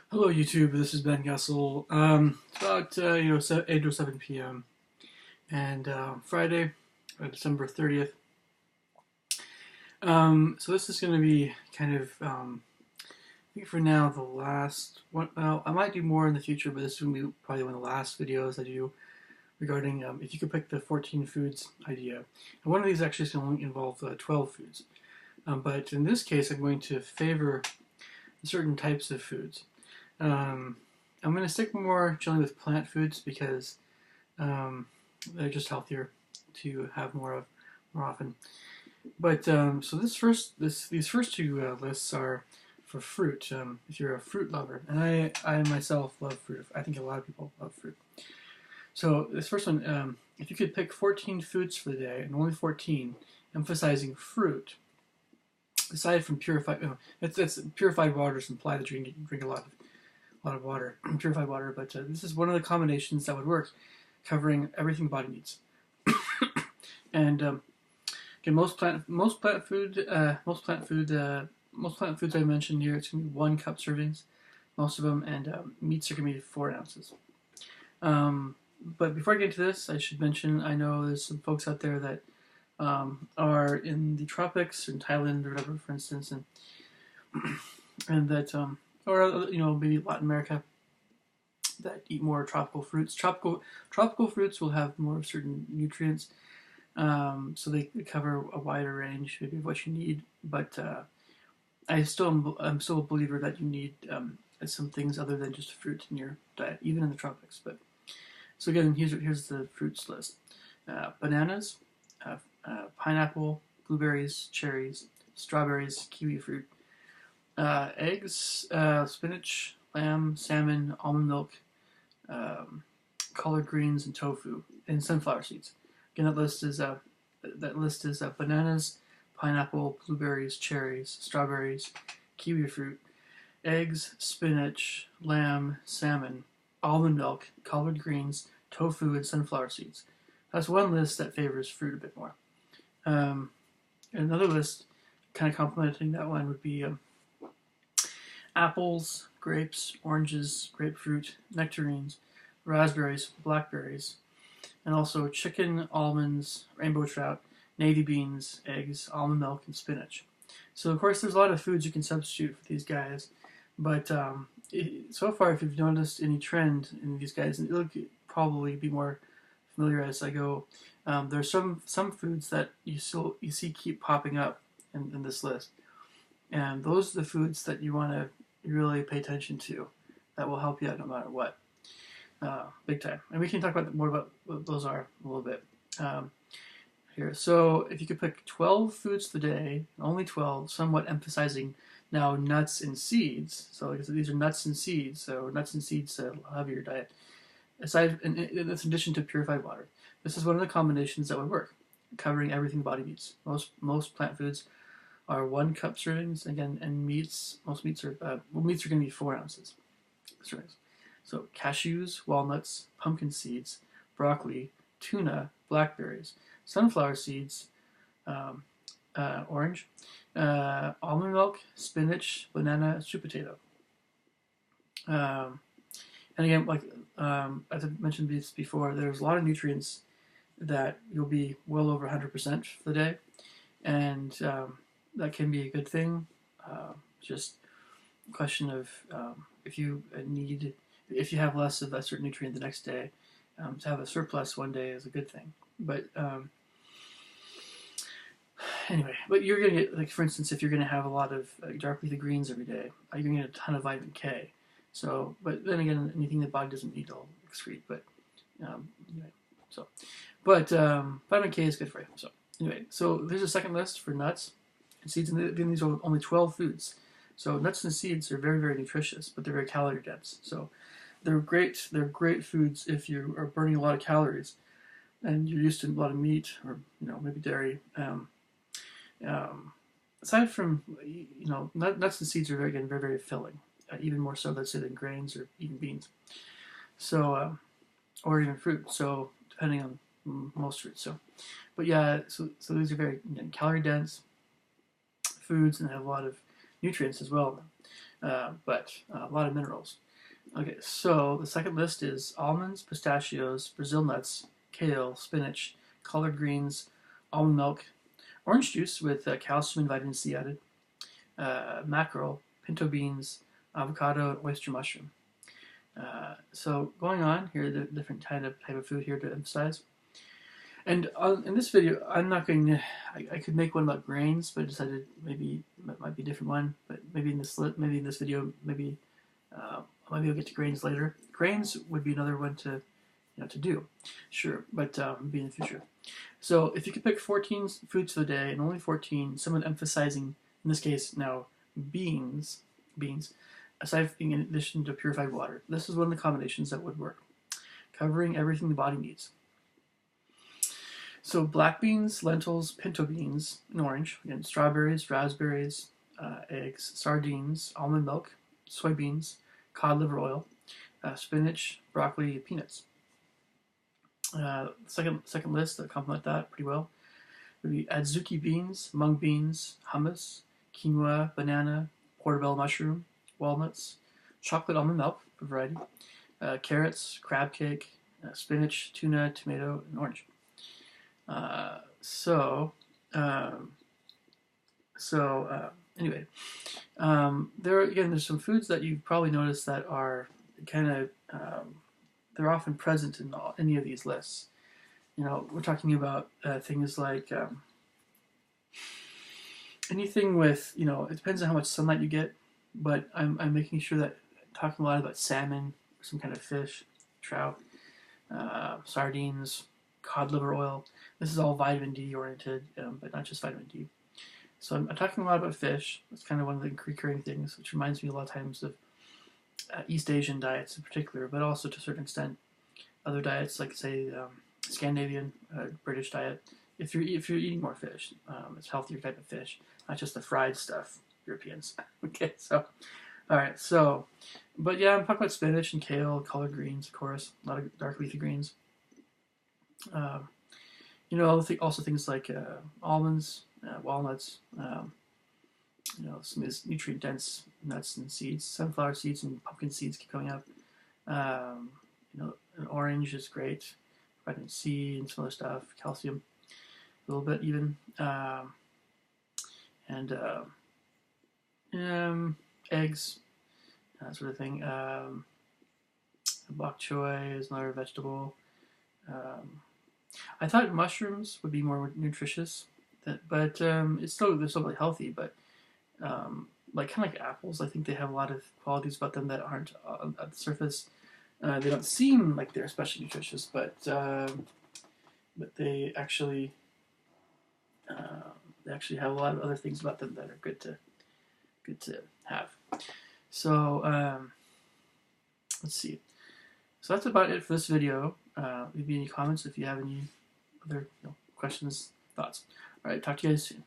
Hello YouTube, this is Ben Gessel. It's about 8 or 7 p.m. and Friday, December 30th. So this is going to be kind of, I think for now, the last one. Well, I might do more in the future, but this is going to be probably one of the last videos I do regarding if you could pick the 14 foods idea. And one of these actually is going to involve 12 foods. But in this case, I'm going to favor certain types of foods. Um, I'm going to stick more generally with plant foods because they're just healthier to have more of more often. But so these first two lists are for fruit. If you're a fruit lover, and I myself love fruit. I think a lot of people love fruit. So this first one, if you could pick 14 foods for the day and only 14, emphasizing fruit, aside from purified, it's purified waters imply that you drink a lot of water, purified water. But this is one of the combinations that would work, covering everything the body needs. And again, most plant foods I mentioned here, it's gonna be 1 cup servings, most of them, and meats are gonna be 4 ounces. But before I get into this, I should mention I know there's some folks out there that are in the tropics, in Thailand or whatever, for instance, and that or maybe Latin America, that eat more tropical fruits. Tropical fruits will have more certain nutrients, so they cover a wider range maybe of what you need. But I'm still a believer that you need some things other than just fruit in your diet, even in the tropics. But so again, here's the fruits list: bananas, pineapple, blueberries, cherries, strawberries, kiwi fruit, eggs, spinach, lamb, salmon, almond milk, collard greens, and tofu, and sunflower seeds. Again, that list is bananas, pineapple, blueberries, cherries, strawberries, kiwi fruit, eggs, spinach, lamb, salmon, almond milk, collard greens, tofu, and sunflower seeds. That's one list that favors fruit a bit more. Another list, kind of complementing that one, would be apples, grapes, oranges, grapefruit, nectarines, raspberries, blackberries, and also chicken, almonds, rainbow trout, navy beans, eggs, almond milk, and spinach. So of course, there's a lot of foods you can substitute for these guys, but so far, if you've noticed any trend in these guys, and it'll probably be more familiar as I go, there's some foods that you see keep popping up in this list, and those are the foods that you want to really pay attention to, that will help you out no matter what, big time. And we can talk more about what those are a little bit here. So if you could pick 12 foods for the day, only 12, somewhat emphasizing now nuts and seeds. So like I said, these are nuts and seeds. So nuts and seeds will have your diet. In addition to purified water, this is one of the combinations that would work, covering everything the body needs. Most plant foods are 1 cup servings again, and most meats are going to be 4 ounces servings. So cashews, walnuts, pumpkin seeds, broccoli, tuna, blackberries, sunflower seeds, orange, almond milk, spinach, banana, sweet potato. And again, like as I mentioned this before, there's a lot of nutrients that you'll be well over 100% for the day, and that can be a good thing. Just a question of if you have less of a certain nutrient the next day, to have a surplus one day is a good thing. But anyway, but you're going to get, like, for instance, if you're going to have a lot of dark leafy greens every day, you're going to get a ton of vitamin K. So, but then again, anything the body doesn't need will excrete. But anyway, vitamin K is good for you. So anyway, so there's a second list for nuts and seeds, and these are only 12 foods. So nuts and seeds are very, very nutritious, but they're very calorie dense. So they're great. They're great foods if you are burning a lot of calories and you're used to a lot of meat or maybe dairy. Aside from nuts and seeds are very, again, very, very filling, even more so, let's say, than grains or even beans. So or even fruit. So depending on most fruits. So, but yeah, so these are very calorie dense foods and have a lot of nutrients as well. but a lot of minerals. Okay, so the second list is almonds, pistachios, Brazil nuts, kale, spinach, collard greens, almond milk, orange juice with calcium and vitamin C added, mackerel, pinto beans, avocado, and oyster mushroom. So going on here, the different type of food here to emphasize. And in this video, I'm not going to. I could make one about grains, but I decided maybe it might be a different one. But maybe in this video, maybe maybe I'll get to grains later. Grains would be another one to to do, sure, but be in the future. So if you could pick 14 foods for the day and only 14, someone emphasizing in this case now beans, aside from in addition to purified water, this is one of the combinations that would work, covering everything the body needs. So black beans, lentils, pinto beans, and orange. Again, strawberries, raspberries, eggs, sardines, almond milk, soybeans, cod liver oil, spinach, broccoli, peanuts. Second list that complement that pretty well would be adzuki beans, mung beans, hummus, quinoa, banana, portobello mushroom, walnuts, chocolate almond milk for variety, carrots, crab cake, spinach, tuna, tomato, and orange. Anyway, there's some foods that you've probably noticed that are kind of they're often present in any of these lists. We're talking about things like anything with it depends on how much sunlight you get, but I'm making sure that talking a lot about salmon, some kind of fish, trout, sardines, cod liver oil. This is all vitamin D oriented, but not just vitamin D. So I'm talking a lot about fish. That's kind of one of the recurring things, which reminds me a lot of times of East Asian diets in particular, but also to a certain extent other diets like say Scandinavian, British diet. If you're eating more fish, it's a healthier type of fish, not just the fried stuff Europeans. Okay, so all right, so but yeah, I'm talking about spinach and kale, collard greens, of course, a lot of dark leafy greens. Also things like almonds, walnuts, some of these nutrient-dense nuts and seeds. Sunflower seeds and pumpkin seeds keep coming up. An orange is great. Vitamin C and some other stuff. Calcium, a little bit even. Eggs, that sort of thing. Bok choy is another vegetable. I thought mushrooms would be more nutritious, but they're still really healthy. But kind of like apples, I think they have a lot of qualities about them that aren't at the surface. They don't seem like they're especially nutritious, but they actually have a lot of other things about them that are good to have. So let's see. So that's about it for this video. Leave me any comments if you have any other questions, thoughts. All right, talk to you guys soon.